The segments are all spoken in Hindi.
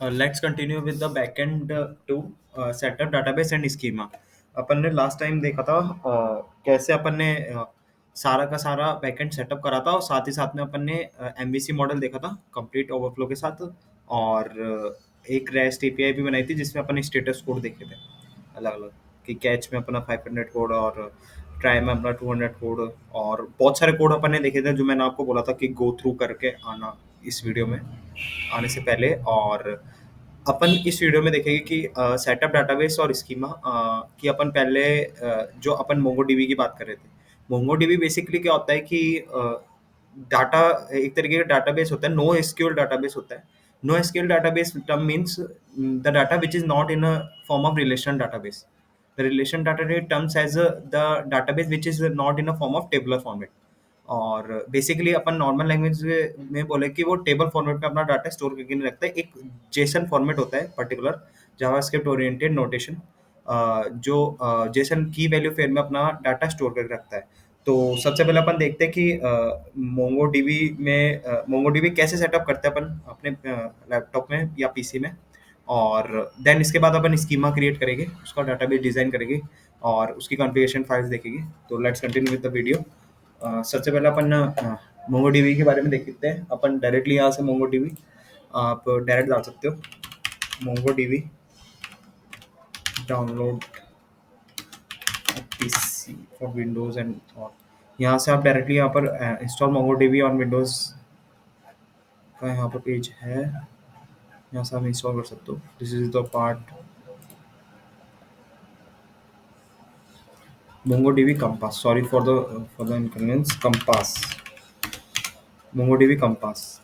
Let's continue with the backend to setup database and schema. अपन ने लास्ट टाइम देखा था कैसे अपन ने सारा का सारा बैकएंड सेटअप करा था और साथ ही साथ में अपन ने एमवीसी मॉडल देखा था कंप्लीट ओवरफ्लो के साथ और एक रेस्ट एपीआई भी बनाई थी जिसमें अपन स्टेटस कोड देखे थे अलग अलग कि कैच में अपना 500 कोड और ट्राई में अपना 200 कोड और बहुत सारे कोड अपन ने देखे थे जो मैंने आपको बोला था कि गो थ्रू करके आना इस वीडियो में आने से पहले। और अपन इस वीडियो में देखेंगे कि सेटअप डाटाबेस और स्कीमा कि अपन पहले जो अपन मोंगोडीबी की बात कर रहे थे। मोंगोडीबी बेसिकली क्या होता है कि डाटा एक तरीके का डाटाबेस होता है, नो एसक्यूएल डाटाबेस होता है। No SQL database term means the data which is not in a form of relational database. The relation database terms as the database which is not in a form of tabular format। और बेसिकली अपन नॉर्मल लैंग्वेज में बोले कि वो टेबल फॉर्मेट में अपना डाटा स्टोर करके नहीं रखता है। एक जेसन फॉर्मेट होता है पर्टिकुलर जावास्क्रिप्ट ओरिएंटेड नोटेशन जो जेसन की वैल्यू फेयर में अपना डाटा स्टोर करके रखता है। तो सबसे पहले अपन देखते हैं कि मोंगोडीबी कैसे सेटअप करते हैं अपन अपने लैपटॉप में या पीसी में। और देन इसके बाद अपन स्कीमा क्रिएट करेंगे, उसका डाटाबेस डिजाइन करेंगे और उसकी कॉन्फ़िगरेशन फाइल्स देखेंगे। तो let's continue with the video. सबसे पहले अपन मोंगोडीबी के बारे में देख लेते हैं। अपन डायरेक्टली यहाँ से मोंगोडीबी आप डायरेक्ट डाल सकते हो, MongoDB download PC for Windows and और यहाँ से आप डायरेक्टली यहाँ पर इंस्टॉल मोंगोडीबी ऑन विंडोज का यहाँ पर पेज है, यहाँ से आप इंस्टॉल कर सकते हो। This is the part MongoDB Compass. Sorry for the inconvenience. Compass. MongoDB Compass.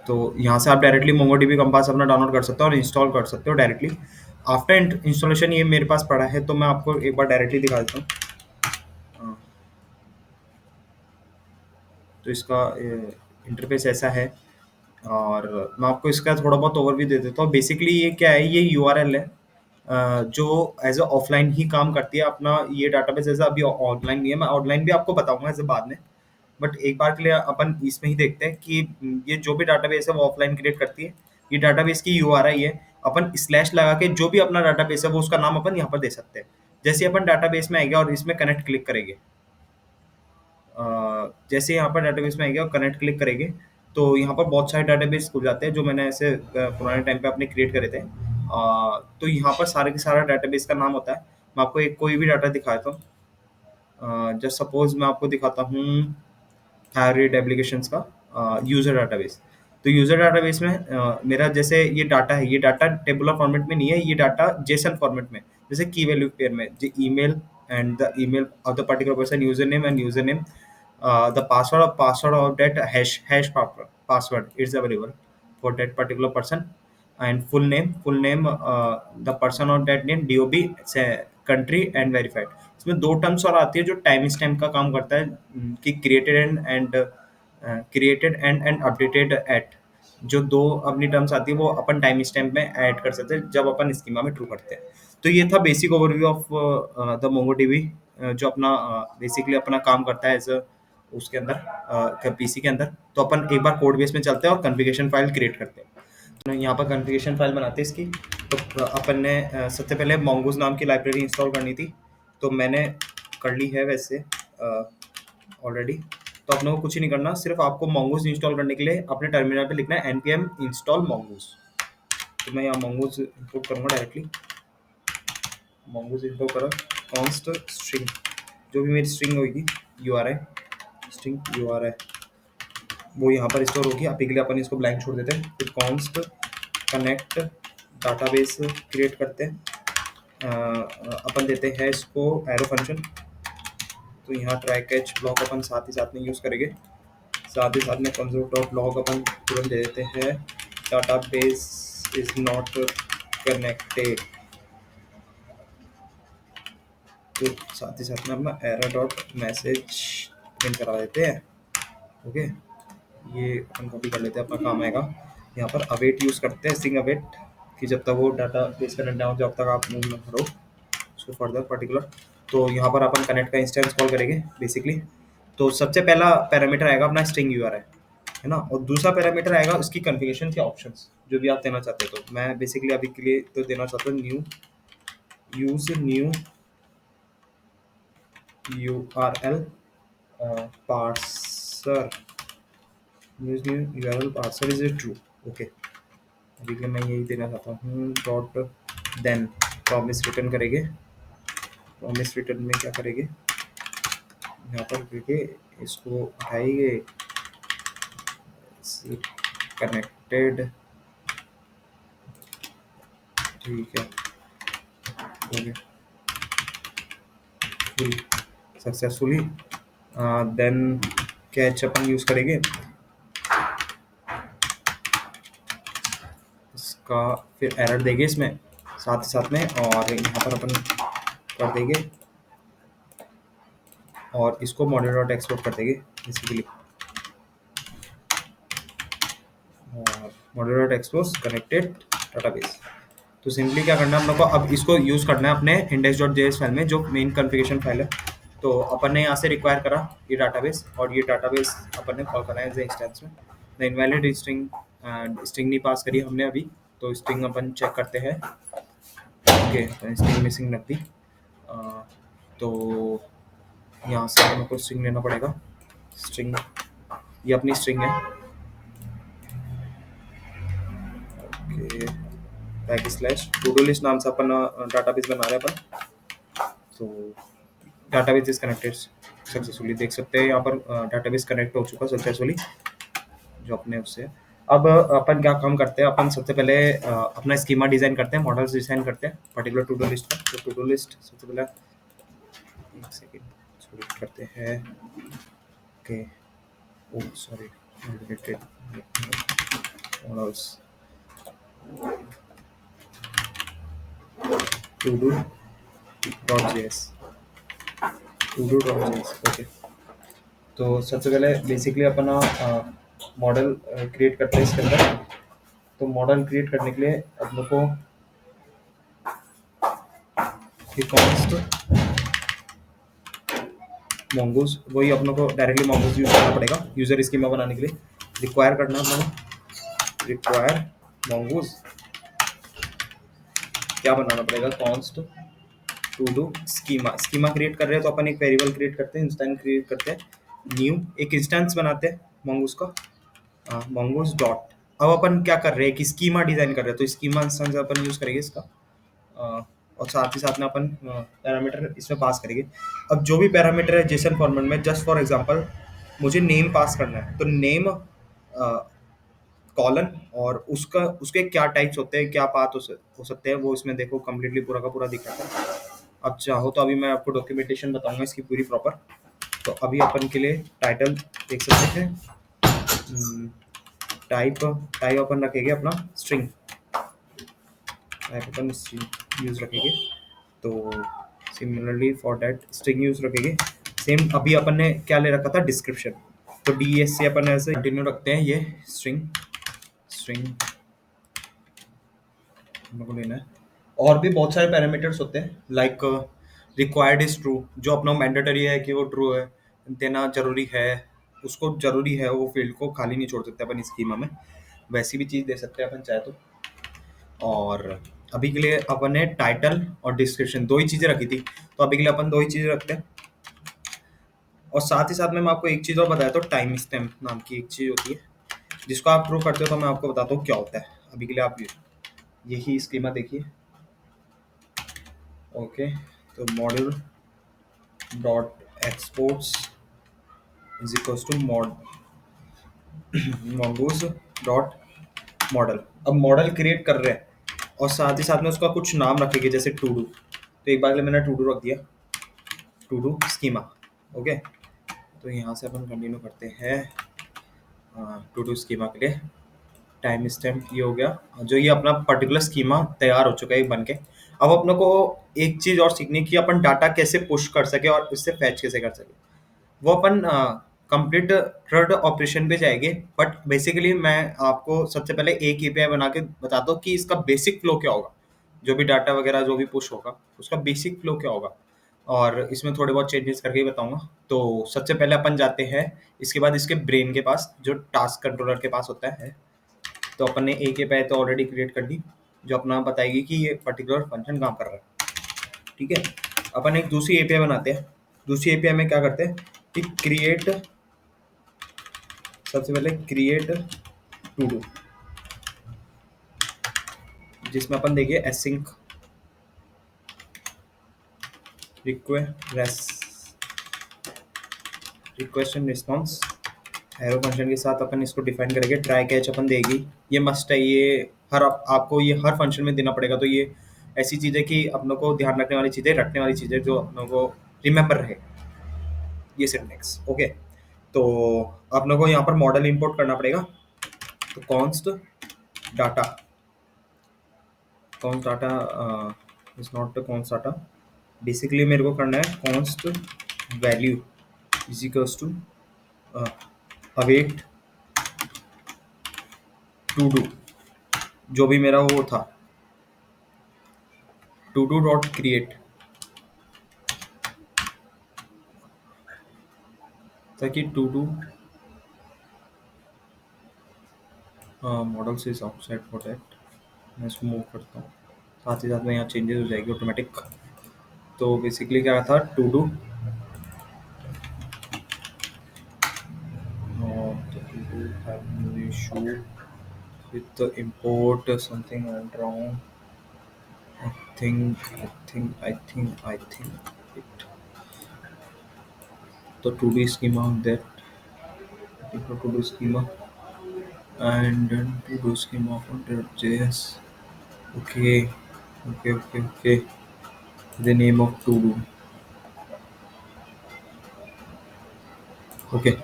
तो यहाँ से आप डायरेक्टली MongoDB Compass अपना डाउनलोड कर सकते हो और इंस्टॉल कर सकते हो डायरेक्टली। आफ्टर इंस्टॉलेशन ये मेरे पास पड़ा है तो मैं आपको एक बार डायरेक्टली दिखा देता हूँ। तो इसका इंटरफेस ऐसा है और मैं आपको इसका थोड़ा बहुत ओवरव्यू दे देता हूँ। बेसिकली ये क्या है, ये यूआरएल है जो एज अ ऑफलाइन ही काम करती है। अपना ये डाटाबेस ऐसा अभी ऑनलाइन नहीं है, मैं ऑनलाइन भी आपको बताऊंगा ऐसे बाद में। बट एक बार के लिए अपन इसमें ही देखते हैं कि ये जो भी डाटाबेस है वो ऑफलाइन क्रिएट करती है। ये डाटाबेस की यूआरआई है। अपन स्लैश लगा के जो भी अपना डाटाबेस है वो उसका नाम अपन यहाँ पर दे सकते हैं। जैसे अपन डाटाबेस में आएगा और इसमें कनेक्ट क्लिक करेंगे, जैसे यहाँ पर डाटाबेस में आएगा और कनेक्ट क्लिक करेंगे तो यहाँ पर बहुत सारे डाटाबेस खुल जाते हैं जो मैंने ऐसे पुराने टाइम पे अपने क्रिएट करे थे। तो यहाँ पर सारे के सारा डाटाबेस का नाम होता है। मैं आपको एक कोई भी डाटा दिखाता हूँ। जस्ट सपोज मैं आपको दिखाता हूँ थायराइड एप्लीकेशंस का यूजर डाटाबेस। तो यूजर डाटाबेस में मेरा जैसे ये डाटा है, ये डाटा टेबुलर फॉर्मेट में नहीं है, ये डाटा जेसन फॉर्मेट में, जैसे की वैल्यू पेयर में जो email and the email of the particular person, user name and user name, the password of that hash password is available for that particular person, and full name the person or that name, dob say country and verified। इसमें दो टर्म्स और आती है जो टाइम स्टैम्प का काम करता है कि क्रिएटेड एंड अपडेटेड एट, जो दो अपनी टर्म्स आती है वो अपन टाइम स्टैम्प में ऐड कर सकते हैं जब अपन स्कीमा में ट्रू करते हैं। तो ये था basic overview of the MongoDB जो अपना बेसिकली अपना काम करता है एज उसके अंदर पीसी के अंदर। तो अपन एक बार कोड बेस में चलते हैं और कॉन्फ़िगरेशन फाइल क्रिएट करते हैं। तो यहाँ पर कॉन्फ़िगरेशन फाइल बनाते हैं इसकी। तो अपन ने सबसे पहले mongoose नाम की लाइब्रेरी इंस्टॉल करनी थी, तो मैंने कर ली है वैसे ऑलरेडी। तो अपने को कुछ ही नहीं करना, सिर्फ आपको mongoose इंस्टॉल करने के लिए अपने टर्मिनल पे लिखना है npm install mongoose। तो मैं यहाँ mongoose इंपोर्ट करूँगा डायरेक्टली। mongoose इंपोर्ट करा const string, जो भी मेरी स्ट्रिंग होगी URI स्ट्रिंग URI वो यहाँ पर स्टोर होगी। अभी के लिए अपन इसको ब्लैंक छोड़ देते हैं। फिर कॉन्स्ट कनेक्ट डाटाबेस क्रिएट करते हैं। अपन देते हैं इसको एरो फंक्शन। तो यहाँ ट्राई कैच ब्लॉक अपन साथ ही साथ में यूज़ करेंगे। साथ ही साथ में कंसोल डॉट लॉग अपन तुरंत दे देते हैं डाटाबेस इज नॉट कनेक्टेड। तो साथ ही साथ में अपना एरर डॉट मैसेज प्रिंट करा देते हैं। ओके, ये अपन कॉपी कर लेते हैं, अपना काम आएगा। यहाँ पर अवेट यूज़ करते हैं, स्ट्रिंग अवेट, कि जब तक वो डाटा बेस कनेक्ट ना हो जब तक आप मूव ना करो उसको फर्दर पर्टिकुलर। तो यहाँ पर अपन कनेक्ट का इंस्टेंस कॉल करेंगे बेसिकली। तो सबसे पहला पैरामीटर आएगा अपना स्ट्रिंग यूआरएल, है ना, और दूसरा पैरामीटर आएगा उसकी कॉन्फ़िगरेशन के ऑप्शंस जो भी आप देना चाहते हो। तो मैं बेसिकली अभी के लिए तो देना चाहता हूँ new use new URL parser, use new URL parser is it true. Okay, अभी के लिए मैं यही देना चाहता हूँ डॉट देन प्रॉमिस रिटर्न करेंगे। प्रॉमिस रिटर्न में क्या करेंगे, यहाँ पर करके इसको उठाएंगे कनेक्टेड, ठीक है, हो गया सक्सेसफुली। देन कैच अपन यूज करेंगे इसका, फिर एरर देंगे इसमें साथ ही साथ में, और यहाँ पर अपन कर देंगे और इसको मॉडल डॉट एक्सपोर्ट कर देंगे बेसिकली, और model dot export connected database. तो सिंपली क्या करना है हम लोग को, अब इसको यूज करना है अपने index.js फाइल में जो मेन कॉन्फ़िगरेशन फाइल है। तो अपन ने यहाँ से रिक्वायर करा ये डाटाबेस, और ये डाटाबेस अपन ने कॉल करा है एज इंस्टेंस में। द इनवैलिड स्ट्रिंग, स्ट्रिंग नहीं पास करी हमने अभी, तो स्ट्रिंग अपन चेक करते हैं। ओके, स्ट्रिंग मिसिंग रख दी। तो यहाँ से अपन को स्ट्रिंग लेना पड़ेगा। स्ट्रिंग, ये अपनी स्ट्रिंग है। Okay, back slash to do list नाम से अपन डाटाबेस बना रहे हैं अपन। तो डाटाबेस इज कनेक्टेड सक्सेसफुली, देख सकते हैं यहाँ पर डाटाबेस कनेक्ट हो चुका सक्सेसफुली जो अपने उससे। अब अपन क्या काम करते हैं, अपन सबसे पहले अपना स्कीमा डिजाइन करते हैं, मॉडल्स डिजाइन करते हैं पर्टिकुलर टू डू लिस्ट का। तो टू डू लिस्ट सबसे पहले एक सेकेंड सॉरी करते हैं। Okay, oh sorry, models to do dot JS, to do dot JS. Okay, तो सबसे पहले बेसिकली अपना मॉडल क्रिएट करते हैं इसके अंदर। तो मॉडल क्रिएट करने के लिए अपने को कॉन्स्ट mongoose, वही अपनों को डायरेक्टली mongoose यूज करना पड़ेगा यूजर स्कीमा बनाने के लिए। रिक्वायर करना है अपने को, रिक्वायर mongoose क्या बनाना पड़ेगा, const to do schema. Schema create कर रहे हैं तो अपन एक वेरिएबल क्रिएट करते हैं, इंस्टेंस क्रिएट करते हैं, न्यू एक इंस्टेंस बनाते हैं mongoose का, mongoose डॉट। अब अपन क्या कर रहे हैं कि स्कीमा डिजाइन कर रहे हैं, तो स्कीमा इंस्टेंस अपन यूज करेंगे इसका, और साथ ही साथ में अपन पैरामीटर इसमें पास करेंगे। अब जो भी पैरामीटर है जेसन फॉर्मेट में, जस्ट फॉर एग्जांपल मुझे नेम पास करना है, तो नेम कॉलन, और उसका उसके क्या टाइप्स होते हैं, क्या पाथ हो सकते हैं, वो इसमें देखो कम्प्लीटली पूरा का पूरा दिख रहा है। अब चाहो तो अभी मैं आपको डॉक्यूमेंटेशन बताऊंगा इसकी पूरी प्रॉपर। तो अभी अपन के लिए टाइटल देख सकते हैं, टाइप टाइप अपन रखेंगे अपना स्ट्रिंग, टाइप अपन स्ट्रिंग यूज रखेंगे। तो similarly for that string use रखेंगे। सेम अभी अपन ने क्या ले रखा था, डिस्क्रिप्शन, तो डीएस से अपन ऐसे कंटिन्यू रखते हैं, ये स्ट्रिंग स्ट्रिंग हम को लेना है। और भी बहुत सारे पैरामीटर्स होते हैं लाइक रिक्वायर्ड इज ट्रू, जो अपना मैंडेटरी है कि वो ट्रू है देना जरूरी है, उसको जरूरी है, वो फील्ड को खाली नहीं छोड़ सकते अपन स्कीमा में। वैसी भी चीज़ दे सकते हैं अपन चाहे तो। और अभी के लिए अपन ने टाइटल और डिस्क्रिप्शन दो ही चीज़ें रखी थी, तो अभी के लिए अपन दो ही चीज़ें रखते हैं। और साथ ही साथ में मैं आपको एक चीज़ और बताया, तो टाइम स्टैम्प नाम की एक चीज़ होती है जिसको आप ट्रू करते हो, तो मैं आपको बताता हूँ क्या होता है। अभी के लिए आप यही स्कीमा देखिए। ओके, तो model dot exports is equals to mongoose dot model. अब मॉडल क्रिएट कर रहे हैं और साथ ही साथ में उसका कुछ नाम रखेंगे जैसे टू डू, तो एक बार के लिए मैंने टू डू रख दिया, टू डू स्कीमा। ओके, तो यहाँ से अपन कंटिन्यू करते हैं टू डू स्कीमा के लिए। टाइम स्टैम्प ये हो गया, जो ये अपना पर्टिकुलर स्कीमा तैयार हो चुका है बन के। अब अपने को एक चीज और सीखनी है कि अपन डाटा कैसे पुश कर सके और इससे फैच कैसे कर सके। वो अपन कंप्लीट थर्ड ऑपरेशन पे जाएंगे, बट बेसिकली मैं आपको सबसे पहले एक एपीआई बना के बताता हूँ कि इसका बेसिक फ्लो क्या होगा। जो भी डाटा वगैरह जो भी पुश होगा उसका बेसिक फ्लो क्या होगा। और इसमें थोड़े बहुत चेंजेस करके ही बताऊंगा। तो सबसे पहले अपन जाते हैं इसके बाद इसके ब्रेन के पास, जो टास्क कंट्रोलर के पास होता है। तो अपन ने एक एपीआई तो ऑलरेडी क्रिएट कर दी, जो अपना बताएगी कि ये पर्टिकुलर फंक्शन काम कर रहा है। ठीक है, अपन एक दूसरी एपीआई बनाते हैं। दूसरी एपीआई में क्या करते हैं कि क्रिएट, सबसे पहले क्रिएट टू डू, जिसमें अपन देखिए async request and response arrow function के साथ अपन इसको डिफाइन करेंगे। ट्राई कैच अपन देगी, ये मस्ट है, ये हर आपको ये हर फंक्शन में देना पड़ेगा। तो ये ऐसी चीज़ है कि अपनों को ध्यान रखने वाली चीज़ें, रखने वाली चीज़ें, जो अपनों को रिमेंबर रहे, ये सिंटैक्स। ओके, तो अपनों को यहाँ पर मॉडल इंपोर्ट करना पड़ेगा। तो const data, const data is not the const data, basically मेरे को करना है const value is equals to await to do, जो भी मेरा वो था, टू डू डॉट क्रिएट, ताकि टू डू मॉडल से इज आउटसाइड फॉर दैट। मैं इसको मूव करता हूँ, साथ ही साथ में यहाँ चेंजेस हो जाएगी ऑटोमेटिक। तो बेसिकली क्या था, to do issue with the import something went wrong. I think it, the 2D schema on that particular 2D schema, and then 2D schema for the JS. Okay, okay. The name of 2D. Okay.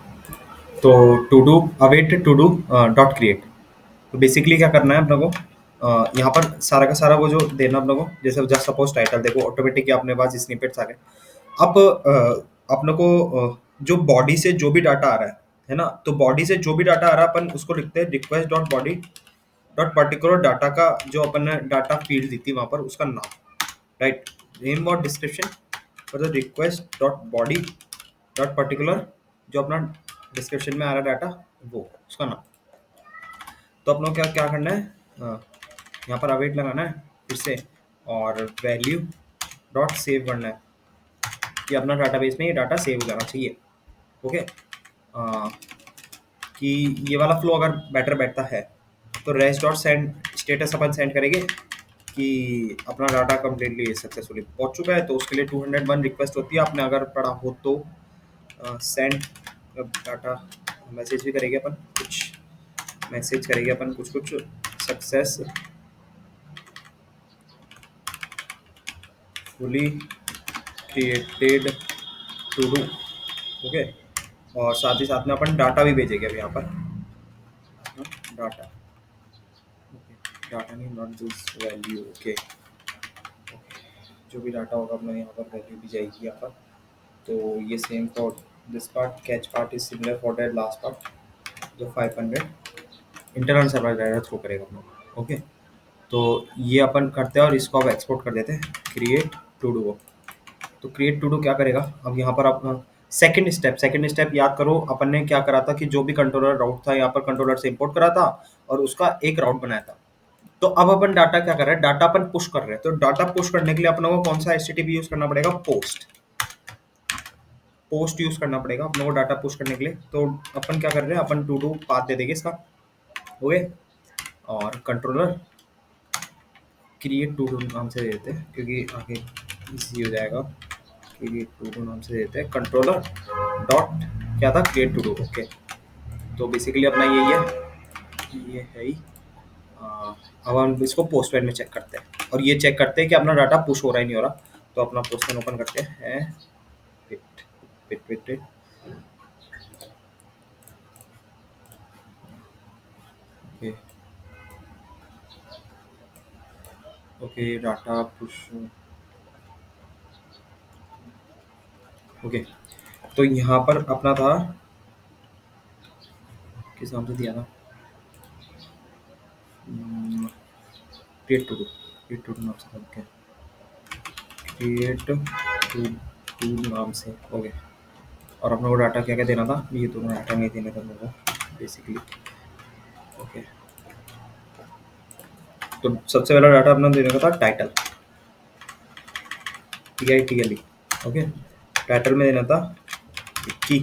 तो to do await to do dot create. तो बेसिकली क्या करना है अपने को, यहाँ पर सारा का सारा वो जो देना अपने को, जैसे जस्ट सपोज टाइटल देखो ऑटोमेटिक अपने पास स्निपेट्स आ गए। अब अपने को जो बॉडी से जो भी डाटा आ रहा है ना, तो बॉडी से जो भी डाटा आ रहा है अपन उसको लिखते हैं request dot body dot particular data का, जो अपन ने डाटा फील्ड दी थी वहां पर उसका नाम, राइट, नेम और description for the request dot body dot particular, जो अपना डिस्क्रिप्शन में आ रहा डाटा वो उसका नाम। तो अपनों क्या क्या करना है, यहाँ पर अवेट लगाना है फिर से, और वैल्यू डॉट सेव करना है कि अपना डाटाबेस में ये डाटा सेव हो जाना चाहिए। ओके, कि ये वाला फ्लो अगर बेटर बैठता है तो रेस्ट डॉट सेंड स्टेटस अपन सेंड करेंगे कि अपना डाटा कम्प्लीटली सक्सेसफुली पहुंच चुका है। तो उसके लिए 201 रिक्वेस्ट होती है, आपने अगर पढ़ा हो तो सेंड डाटा मैसेज भी करेंगे अपन, कुछ मैसेज करेंगे अपन, कुछ successfully created to do. Okay, और साथ ही साथ में अपन डाटा भी भेजेंगे अब यहाँ पर, डाटा, ओके, डाटा नहीं नॉट दिस वैल्यू। ओके, जो भी डाटा होगा अपना यहाँ पर वैल्यू भी जाएगी यहाँ पर। तो ये same for this part, catch part is similar for that last part, जो 500 इंटरनल सर्वर डाटा थ्रो करेगा अपना। ओके, तो ये अपन करते हैं और इसको अब एक्सपोर्ट कर देते हैं क्रिएट टू डू। तो क्रिएट टू डू क्या करेगा, अब यहाँ पर अपना सेकंड स्टेप याद करो, अपन ने क्या करा था कि जो भी कंट्रोलर राउट था यहाँ पर कंट्रोलर से इंपोर्ट करा था और उसका एक राउट बनाया था। तो अब अपन डाटा क्या कर रहे हैं, डाटा अपन पुश कर रहे हैं। तो डाटा पुश करने के लिए अपने को कौन सा एचटीटीपी यूज करना पड़ेगा, पोस्ट यूज करना पड़ेगा अपने को डाटा पुश करने के लिए। तो अपन क्या कर रहे हैं, अपन टू डू पाथ दे देंगे इसका। ओके, और कंट्रोलर क्रिएट टू डू नाम से देते हैं क्योंकि आगे इजी हो जाएगा। क्रिएट टू डू नाम से देते हैं, कंट्रोलर डॉट क्या था, क्रिएट टू डू। ओके, तो बेसिकली अपना यही है, ये है ही। अब हम इसको पोस्टमैन में चेक करते हैं और ये चेक करते हैं कि अपना डाटा पुश हो रहा है नहीं हो रहा। तो अपना पोस्टमैन ओपन करते हैं, wait wait wait wait, okay okay, data push, okay. तो यहाँ पर अपना था, किस नाम से दिया था, create to do, create to do नाम से था। ओके, क्रिएट टू टू नाम से। ओके, और अपने को डाटा क्या क्या देना था, ये तो डाटा नहीं देना था मेरे को बेसिकली। ओके, तो सबसे पहला डाटा अपना देने का था टाइटल, TITLE। ओके, टाइटल में देना था की।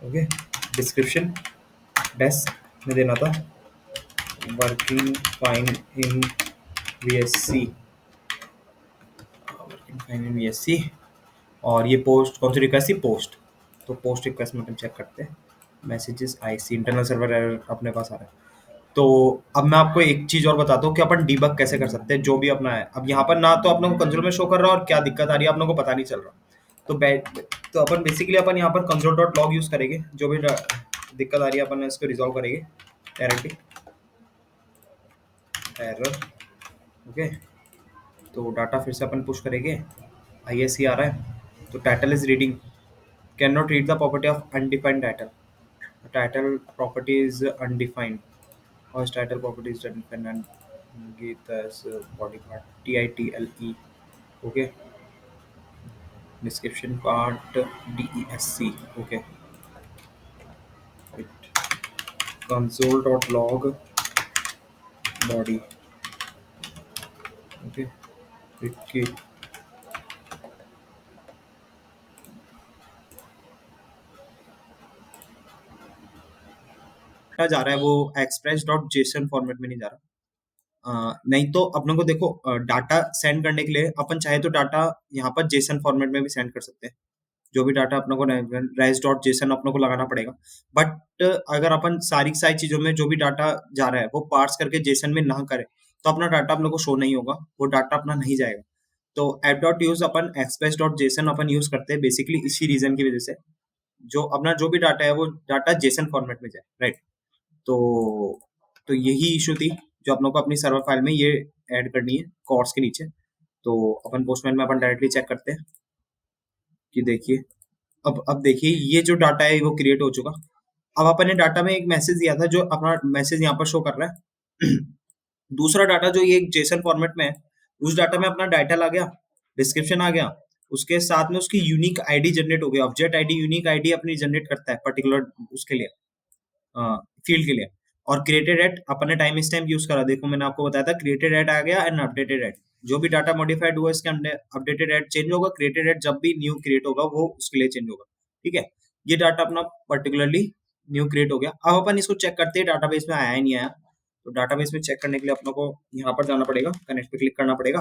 ओके, डिस्क्रिप्शन डेस्क में देना था वर्किंग फाइन इन VSC, वर्किंग फाइन इन VSC। और ये पोस्ट कौन सी रिक्वेस्ट थी, पोस्ट। तो पोस्ट रिक्वेस्ट में अपन चेक करते हैं, messages IC internal server error अपने पास आ रहा है। तो अब मैं आपको एक चीज और बताता हूँ कि अपन डीबग कैसे कर सकते हैं जो भी अपना है। अब यहाँ पर ना तो अपने को कंसोल में शो कर रहा है और क्या दिक्कत आ रही है अपने को पता नहीं चल रहा। तो तो अपन बेसिकली अपन यहाँ पर कंसोल डॉट लॉग यूज करेंगे, जो भी दिक्कत आ रही है अपन इसको रिजॉल्व करेंगे डायरेक्टली। एरर। ओके, तो डाटा फिर से अपन पुश करेंगे, ISC आ रहा है। तो title is reading, can not read the property of undefined title, title property is undefined, और title property is undefined and give as body part TITLE। Okay, description part DESC। Okay, it console.log body। Okay, it जा रहा है वो express.json फॉर्मेट में नहीं जा रहा। नहीं तो अपने को देखो, डाटा सेंड करने के लिए अपन चाहे तो डाटा यहाँ पर जेसन फॉर्मेट में भी सेंड कर सकते हैं। जो भी डाटा अपने को रेस डॉट जेसन अपने को लगाना पड़ेगा। बट अगर अपन सारी की सारी चीजों में जो भी डाटा जा रहा है वो पार्स करके जेसन में ना करे तो अपना डाटा अपने को शो नहीं होगा, वो डाटा अपना नहीं जाएगा। तो एप डॉट यूज अपन एक्सप्रेस डॉट जेसन अपन यूज करते हैं बेसिकली इसी रीजन की वजह से, जो अपना जो भी डाटा है वो डाटा जेसन फॉर्मेट में जाए, राइट। तो तो यही इशू थी जो अपनों को अपनी सर्वर फाइल में ये ऐड करनी है कोर्स के नीचे। तो अपन पोस्टमैन में अपन डायरेक्टली चेक करते हैं कि देखिए, अब देखिए ये जो डाटा है वो क्रिएट हो चुका। अब अपन ने डाटा में एक मैसेज दिया था जो अपना मैसेज यहाँ पर शो कर रहा है। दूसरा डाटा जो ये जेसन फॉर्मेट में है, उस डाटा में अपना टाइटल आ गया, डिस्क्रिप्शन आ गया, उसके साथ में उसकी यूनिक आईडी जनरेट हो गया। ऑब्जेक्ट आईडी यूनिक आईडी अपनी जनरेट करता है पर्टिकुलर उसके लिए, फील्ड के लिए। और क्रिएटेड एट अपन ने टाइम स्टैम्प यूज करा, देखो मैंने आपको बताया था क्रिएटेड एट आ गया एंड अपडेटेड एट। जो भी डाटा मॉडिफाइड हुआ इसके अंदर अपडेटेड एट चेंज होगा, क्रिएटेड एट जब भी न्यू क्रिएट होगा वो उसके लिए चेंज होगा। ठीक है, ये डाटा अपना पर्टिकुलरली न्यू क्रिएट हो गया। अब अपन इसको चेक करते हैं डाटाबेस में आया है नहीं आया। तो डाटाबेस में चेक करने के लिए अपनों को यहाँ पर जाना पड़ेगा, कनेक्ट पे क्लिक करना पड़ेगा।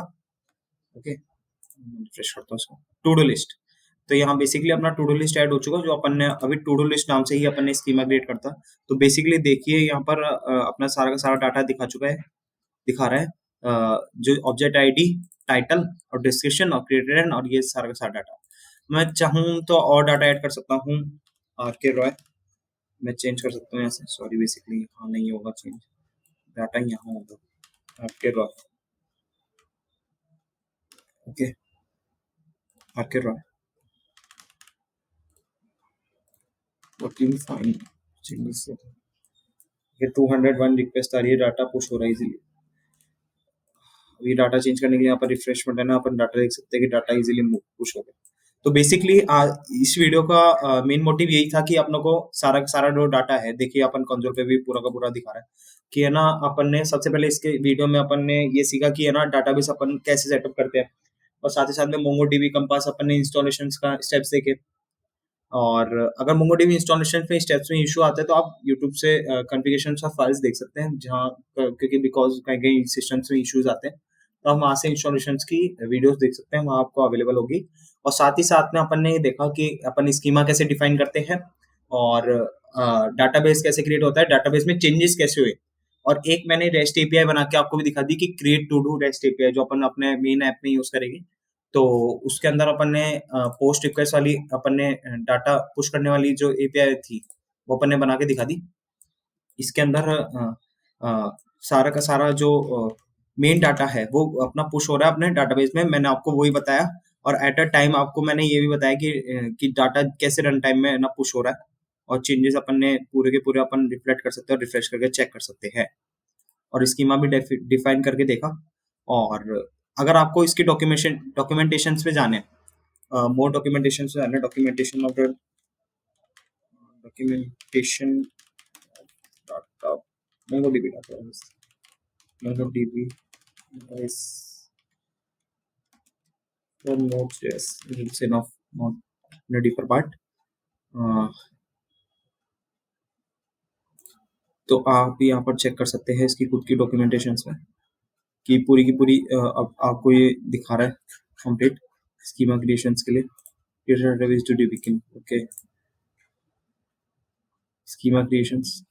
ओके, रिफ्रेश करता हूँ इसको, टू डू लिस्ट। तो यहाँ बेसिकली अपना टू डू लिस्ट ऐड हो चुका, जो अपन ने अभी टू डू लिस्ट नाम से ही अपन ने स्कीमा क्रिएट करता। तो बेसिकली देखिए यहाँ पर अपना सारा का सारा डाटा दिखा चुका है, दिखा रहा है जो ऑब्जेक्ट आईडी, टाइटल और डिस्क्रिप्शन और क्रिएटेड और ये सारा का सारा डाटा। मैं चाहूँ तो और डाटा ऐड कर सकता हूँ। RK रॉय मैं चेंज कर सकता हूँ यहाँ से, सॉरी बेसिकली यहाँ नहीं होगा चेंज, डाटा यहाँ होगा RK Roy. Okay, RK Roy working fine changes. ये 201 रिक्वेस्ट आ रही है, डाटा पुश हो रहा है इजीली। ये डाटा चेंज करने के लिए यहाँ पर रिफ्रेश बटन है, अपन डाटा देख सकते हैं कि डाटा इजीली पुश हो गया। तो बेसिकली इस वीडियो का मेन मोटिव यही था कि अपनों को सारा का सारा जो डाटा है, देखिए अपन कंसोल पे भी पूरा का पूरा दिखा रहा है कि है ना। अपन ने सबसे पहले इसके वीडियो में अपन ने ये सीखा कि है ना डाटाबेस अपन कैसे सेटअप करते हैं, और साथ ही साथ में मोंगोडीबी कंपास अपन ने इंस्टॉलेशन का स्टेप्स देखे। और अगर मोंगोडीबी इंस्टॉलेशन में स्टेप्स में इशू आता है तो आप यूट्यूब से कॉन्फ़िगरेशन ऑफ फाइल्स देख सकते हैं, जहाँ क्योंकि बिकॉज कहीं कहीं सिस्टम्स में इश्यूज आते हैं, तो हम वहाँ से इंस्टॉलेशन की वीडियोस देख सकते हैं, वहाँ आपको अवेलेबल होगी। और साथ ही साथ में अपन ने ये देखा कि अपन स्कीमा कैसे डिफाइन करते हैं, और डाटाबेस कैसे क्रिएट होता है, डाटाबेस में चेंजेस कैसे हुए। और एक मैंने रेस्ट एपीआई बना के आपको भी दिखा दी कि create to do rest API, जो अपन अपने मेन ऐप में यूज करेंगे। तो उसके अंदर अपन ने पोस्ट रिक्वेस्ट वाली अपन ने डाटा पुश करने वाली जो एपीआई थी वो अपन ने बना के दिखा दी। इसके अंदर सारा का सारा जो मेन डाटा है वो अपना पुश हो रहा है अपने डाटाबेस में, मैंने आपको वही बताया। और एट अ टाइम आपको मैंने ये भी बताया कि डाटा कैसे रन टाइम में ना पुश हो रहा है, और चेंजेस अपन ने पूरे के पूरे अपन रिफ्लेक्ट कर सकते हैं और रिफ्रेश करके चेक कर सकते हैं। और स्कीमा भी डिफाइन करके देखा। और अगर आपको इसकी डॉक्यूमेंटेशन पे जाने हैं more documentation and documentation of the documentation data. MongoDB database. MongoDB is for Node.js. It's enough, not in a deeper part. Uh, तो आप यहाँ पर चेक कर सकते हैं इसकी खुद की डॉक्यूमेंटेशन में कि पूरी की पूरी अब आपको ये दिखा रहा है कंप्लीट स्कीमा क्रिएशंस के लिए ओके स्कीमा क्रिएशंस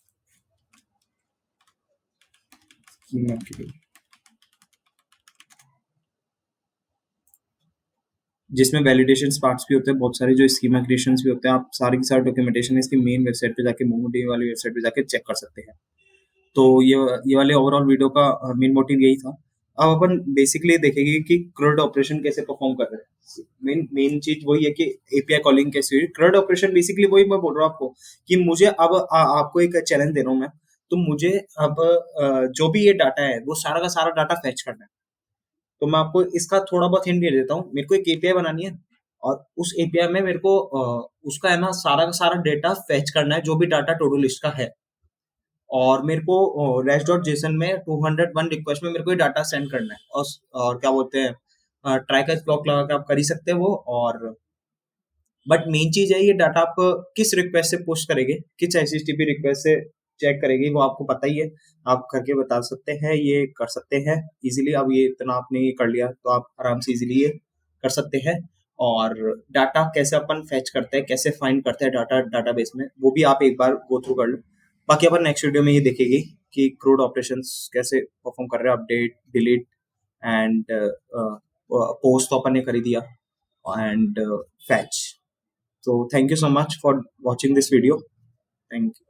स्कीमा जिसमें वैलिडेशन पार्ट्स भी होते हैं बहुत सारे जो स्कीमा क्रिएशंस भी होते हैं आप सारी की सारी डॉक्यूमेंटेशन इसकी मेन वेबसाइट पे जाके मोमोडी वाली वेबसाइट पे जाके चेक कर सकते हैं तो ये वाले ओवरऑल वीडियो का मेन मोटिव यही था अब अपन बेसिकली देखेंगे कि CRUD ऑपरेशन कैसे परफॉर्म कर रहे हैं मेन चीज वही है कि एपीआई कॉलिंग कैसे हुई CRUD ऑपरेशन बेसिकली वही मैं बोल रहा हूँ आपको कि मुझे अब आपको एक चैलेंज दे रहा हूँ मैं तो मुझे अब जो भी ये डाटा है वो सारा का सारा डाटा फैच करना है तो मैं आपको इसका थोड़ा बहुत हिंट दे देता हूँ मेरे को एक एपीआई बनानी है और उस एपीआई में मेरे को उसका है ना सारा का सारा डेटा फैच करना है जो भी डाटा टू डू लिस्ट का है और मेरे को रेस्ट डॉट जेसन में 201 रिक्वेस्ट में मेरे को ये डाटा सेंड करना है और क्या बोलते हैं ट्राई कैच ब्लॉक लगा के आप कर ही सकते हैं वो और बट मेन चीज है ये डाटा आप किस रिक्वेस्ट से पोस्ट करेंगे किस एचटीटीपी रिक्वेस्ट से चेक करेंगे वो आपको पता ही है आप करके बता सकते हैं ये कर सकते हैं इजीली अब ये इतना आपने ये कर लिया तो आप आराम से इजीली ये कर सकते हैं और डाटा कैसे अपन फैच करते हैं कैसे फाइंड करते हैं डाटा डाटाबेस में वो भी आप एक बार गो थ्रू कर लो बाकी अपन नेक्स्ट वीडियो में ये देखेंगे कि क्रूड ऑपरेशंस कैसे परफॉर्म कर रहे हैं अपडेट डिलीट एंड पोस्ट तो अपन ने कर ही दिया and fetch. So thank you so much for watching this video. Thank you.